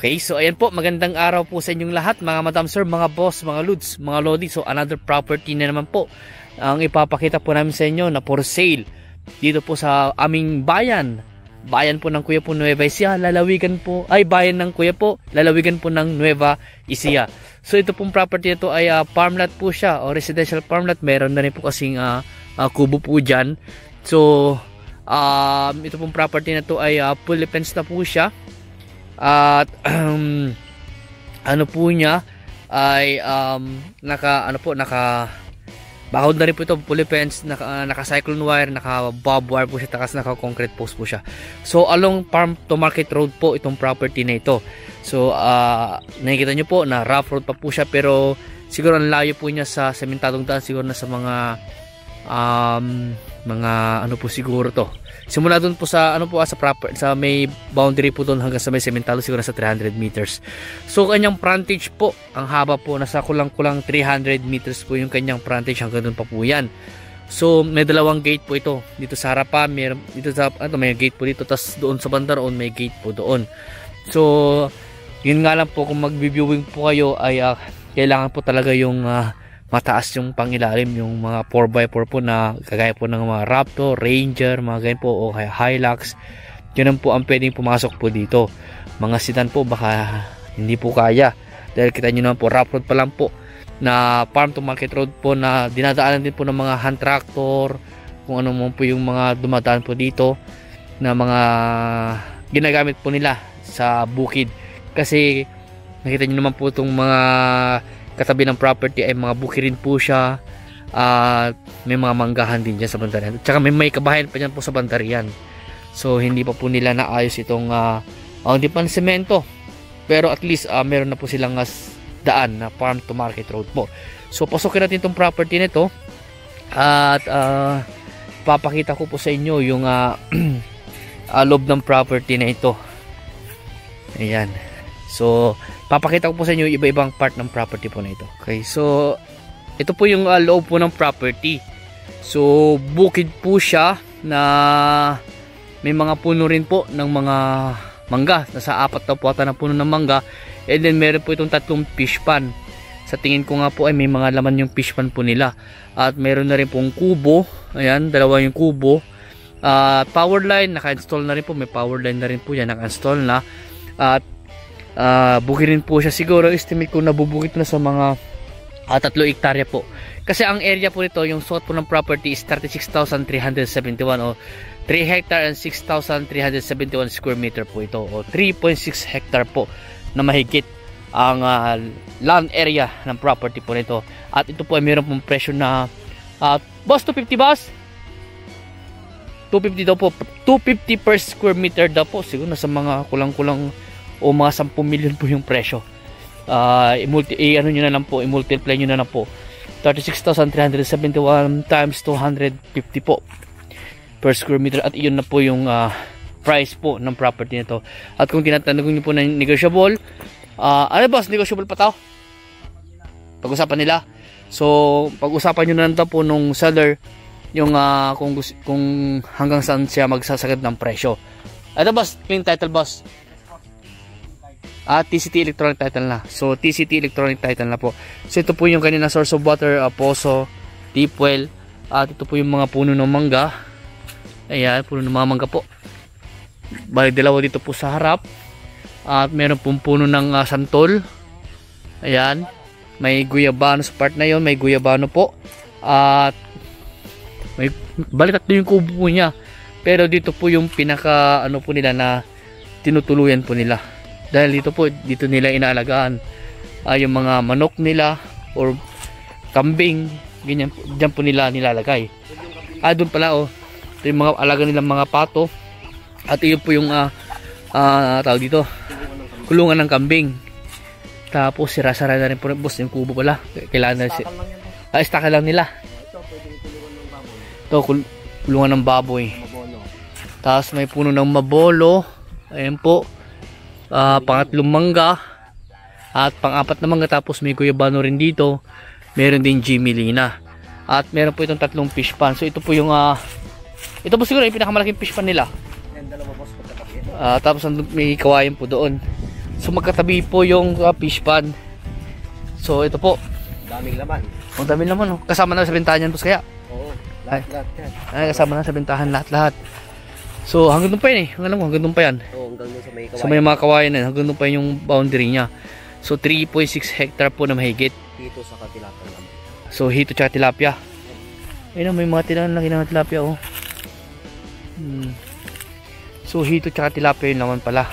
Okay, so ayan po, magandang araw po sa inyong lahat, mga madam sir, mga boss, mga lods, mga lodi. So another property na naman po ang ipapakita po namin sa inyo na for sale dito po sa aming bayan po ng Kuya po Nueva Ecija, lalawigan po, ay bayan ng Kuya po, lalawigan po ng Nueva Ecija. So ito pong property ito ay farmland po siya, o residential farmland. Meron na rin po kasing kubo po dyan. So ito pong property na to ay fully fenced na po siya. At ano po niya ay naka bakod na rin po ito, fully fenced, naka cyclone wire, naka bob wire po siya, takas naka concrete post po siya. So along farm to market road po itong property na ito. So nakikita nyo po na rough road pa po siya, pero siguro ang layo po niya sa sementadong daan, siguro na sa mga ano po siguro to. Simula doon po sa ano po sa may boundary po doon hanggang sa may sementado, siguro sa 300 meters. So kanyang frontage po, ang haba po nasa kulang-kulang 300 meters po yung kanyang frontage, hanggang doon pa po yan. So may dalawang gate po ito. Dito sa harapan, may gate po dito, tas doon sa banda roon may gate po doon. So yun nga lang po, kung mag-viewing po kayo ay kailangan po talaga yung mataas yung pangilalim, yung mga 4x4 po na kagaya po ng mga Raptor, Ranger, mga ganyan po, o Hilux. Yun po ang pwedeng pumasok po dito. Mga sedan po baka hindi po kaya, dahil kita nyo naman po, rough road pa lang po na farm to market road po, na dinadaanan din po ng mga hand tractor, kung ano mo po yung mga dumadaan po dito na mga ginagamit po nila sa bukid. Kasi nakita nyo naman po itong mga katabi ng property ay mga bukid rin po siya, at may mga manggahan din dyan sa bandarian, at saka may kabahayan pa dyan po sa bandarian. So hindi pa po nila naayos itong hindi pa ng semento, pero at least meron na po silang daan na farm to market road po. So pasukin natin itong property nito, at papakita ko po sa inyo yung loob ng property na ito. Ayan. So papakita ko po sa inyo iba-ibang part ng property po na ito. Okay, so ito po yung loob po ng property. So bukid po siya na may mga puno rin po ng mga mangga. Nasa 4 na po ata na puno ng mangga. And then meron po itong 3 fish pan. Sa tingin ko nga po ay may mga laman yung fish pan po nila. At meron na rin pong kubo. Ayan, 2 yung kubo. Power line, naka-install na rin po. May power line na rin po yan, naka-install na. At bukid rin po siya, siguro estimate ko nabubukid na sa mga 3 hektarya po. Kasi ang area po nito, yung suot po ng property is 36,371, o 3 hectare and 6,371 square meter po ito, o 3.6 hectare po na mahigit ang land area ng property po nito. At ito po ay mayroon pong presyo na boss, 250 boss? 250 daw po, 250 per square meter daw po, siguro nasa mga kulang-kulang o mga 10 million po yung presyo. Ano nyo na lang po, i-multiply nyo na lang po, 36,371 times 250 po per square meter, at iyon na po yung price po ng property nito. At kung tinatanong nyo po na negotiable, ano boss, negotiable pa tao? Pag-usapan nila. So pag-usapan nyo na lang po nung seller yung kung hanggang saan siya magsasagad ng presyo. Ito boss, clean title boss. TCT electronic title na. So TCT electronic title na po. So ito po yung kanina source of water, poso, deep well. At ito po yung mga puno ng mangga. Ayan, puno ng mga mangga po. Bali 2 dito po sa harap. At meron pong puno ng santol. Ayan, may guyabano sa part na yon, may guyabano po. At may balik 3 yung kubo po niya. Pero dito po yung pinaka ano po nila na tinutuluyan po nila. Dahil dito nila inaalagaan yung mga manok nila or kambing, ganyan, dyan po nila nilalagay. Doon pala ito yung mga alaga nilang mga pato. At iyon po yung tawag dito, kulungan ng kambing. Tapos sira-sara na rin po boss yung kubo pala. Kailangan na istaka lang nila. Ito kulungan ng baboy. Tapos may puno ng mabolo. Ayan po. Pangatlong mangga at pang-4 na mangga, tapos may guyabano rin dito, meron din Jimmy Lina, at meron po itong 3 fish pan. So ito po yung ito po siguro yung pinakamalaking fish pan nila. Tapos may kawayan po doon. So magkatabi po yung fish pond. So ito po. Daming laman. Ang daming laman, oh. Kasama na sa bentahan yan, boss, kaya? Oo, lahat yan. Ay, kasama na sa bentahan lahat. So hanggang doon pa yan eh. Hanggang doon pa yan. Oo, hanggang doon sa may kawayan. Sa may mga kawayan yan. Hanggang doon pa yung boundary niya. So 3.6 hectare po na mahigit. Dito sa tilapia naman. So hito tsaka tilapia. Ayun, may mga laki ng tilapia, oh. So hito tsaka tilapia yun naman pala.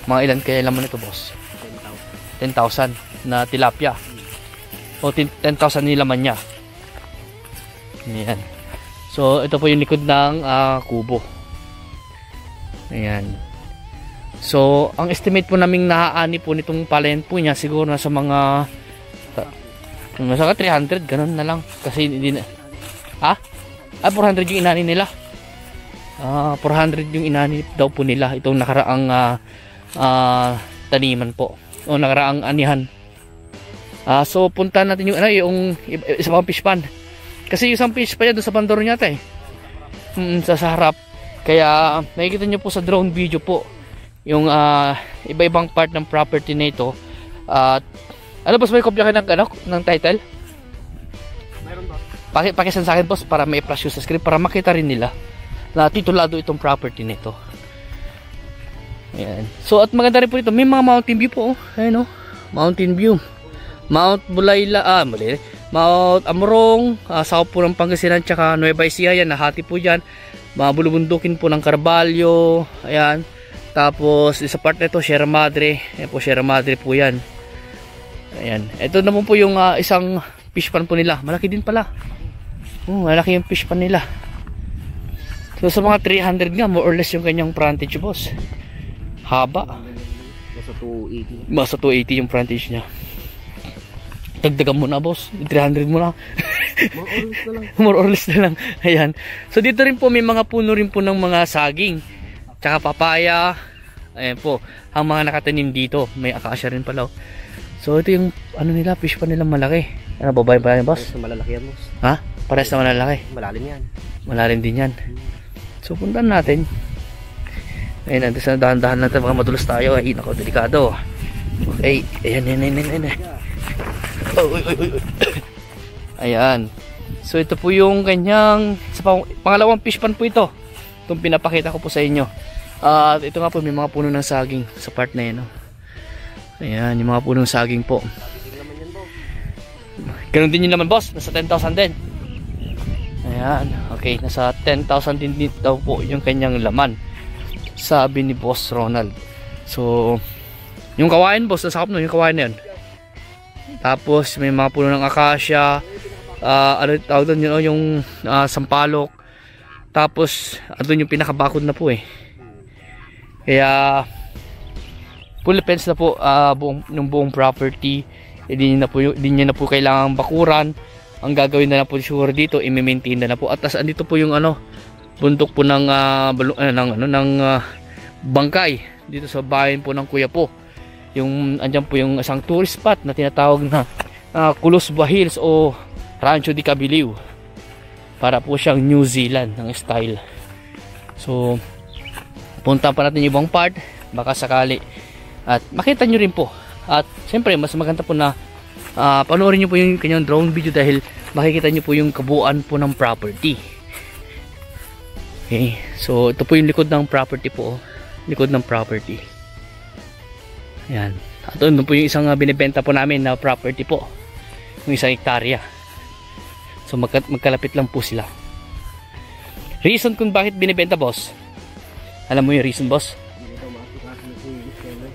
Mga ilan kaya laman ito, boss? 10,000 na tilapia. O 10,000 nilaman niya. Ayan. So ito po yung likod ng kubo. Ayan. So ang estimate po naming naaani po nitong palayan po niya siguro nasa mga 300, ganun na lang. Kasi hindi na 400 yung inani nila. 400 yung inani daw po nila itong nakaraang taniman po o nakaraang anihan. So punta natin yung isa pang fish pond. Kasi yung isang fish pond doon sa bandor niya eh. Sa harap. Kaya nakikita niyo po sa drone video po yung iba-ibang part ng property na ito. Ano boss, may kopya kayo ng title? Mayroon ba? Pakisan sa akin, boss, para may flash yung sa screen para makita rin nila na titulado itong property nito. Ayan. So at maganda rin po ito, may mga mountain view po, oh. Ayan, oh. Mountain view. Mount Bulayla, Mount Amrong, South po ng Pangasinan, tsaka Nueva Ecija, yan, nahati po dyan. Mga bulubundukin po ng Carvalho, ayan. Tapos, sa part nito, Sierra Madre, ayan po, Sierra Madre po yan. Ayan, ito naman po yung isang fish pond po nila, malaki din pala. Malaki yung fish pond nila. So, sa mga 300 nga, more or less yung kanyang frontage, boss. Haba. Nasa 280. Basta 280 yung frontage niya. Dagdagan mo na, boss. 300 mo na. More or less na lang. Ayan. So dito rin po may mga puno rin po ng mga saging. Tsaka papaya. Ayan po. Ang mga nakatanim dito. May akasya rin pala. So ito yung nila, fish pa nila malaki. Ano, babae pa yan, boss? Parehas na malalaki yan, boss. Ha? Parehas na malalaki. Malalim yan. Malalim din yan. So puntan natin. Ayan, natin sa dahan-dahan natin. Baka madulas tayo. Ay, nako, delikado. Okay. Ayan. Ayan. So ito po yung kanyang pangalawang fish pond po ito. Itong pinapakita ko po sa inyo. At ito nga po, may mga puno ng saging sa part na yan. Ayan, yung mga puno ng saging po. Ganun din yun naman, boss. Nasa 10,000 din. Ayan. Okay, nasa 10,000 din daw po yung kanyang laman. Sabi ni Boss Ronald. So yung kawain, boss, nasakop no yung kawain na yun. Tapos may mga puno ng akasya, ano tawag doon yun, yung sampalok. Tapos andun yung pinakabakod na po eh. Kaya full fence na po yung buong property. Hindi niya na po kailangang bakuran. Ang gagawin na lang po siguro dito, i-maintain na po. At tas andito po yung bundok po ng bangkay dito sa bayan po ng Kuya po. Yung andyan po yung isang tourist spot na tinatawag na Kulusba Hills o Rancho de Cabiliw. Para po siyang New Zealand ng style. So punta pa natin yung ibang part baka sakali at makita nyo rin po. At siyempre mas maganda po na panoorin nyo po yung kanyang drone video dahil makikita nyo po yung kabuuan po ng property. Okay, so ito po yung likod ng property po, likod ng property. Ayan. At doon po yung isang binibenta po namin na property po, yung isang hektarya. So magkalapit lang po sila. Reason kung bakit binibenta, boss, alam mo yung reason, boss?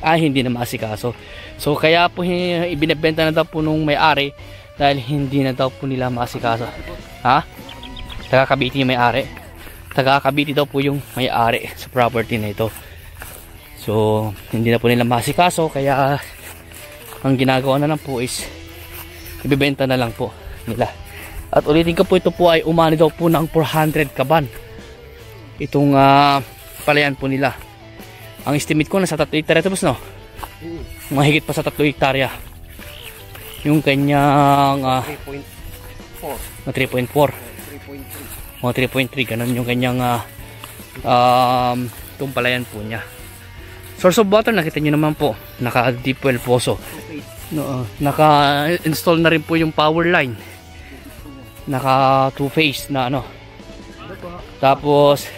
Hindi na maasikaso. So kaya po ibinibenta na daw po nung may-ari dahil hindi na daw po nila maasikaso. Taga Cavite yung may-ari. Taga Cavite daw po yung may-ari sa property na ito. So hindi na po nila maasikaso kaya ang ginagawa na lang po is ibibenta na lang po nila. At ulitin ko po, ito po ay umani daw po ng 400 kaban. Itong palayan po nila. Ang estimate ko nasa 3 hektarya ito, boss, no? Mahigit pa sa 3 hektarya. Yung kanyang 3.4. 3.4. Mga 3.3, ganun yung kanyang itong palayan po niya. Source of water, nakita nyo naman po. Naka deep well poso. No, naka-install na rin po yung power line. Naka two-phase na ano. Tapos,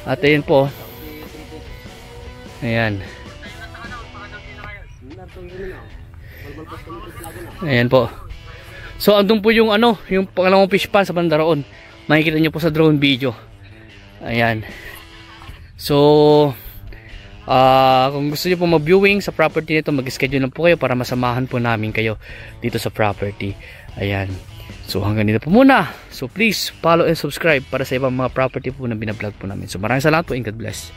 at ayun po. Ayan. Ayan po. So, andun po yung ano, yung pangalawang fish pan sa bandaroon. Makikita nyo po sa drone video. Ayan. So, kung gusto nyo po mag-viewing sa property nito, mag-schedule lang po kayo para masamahan po namin kayo dito sa property. Ayan. So, hanggang dito po muna. So, please follow and subscribe para sa ibang mga property po na binablog po namin. So, maraming salamat po and God bless.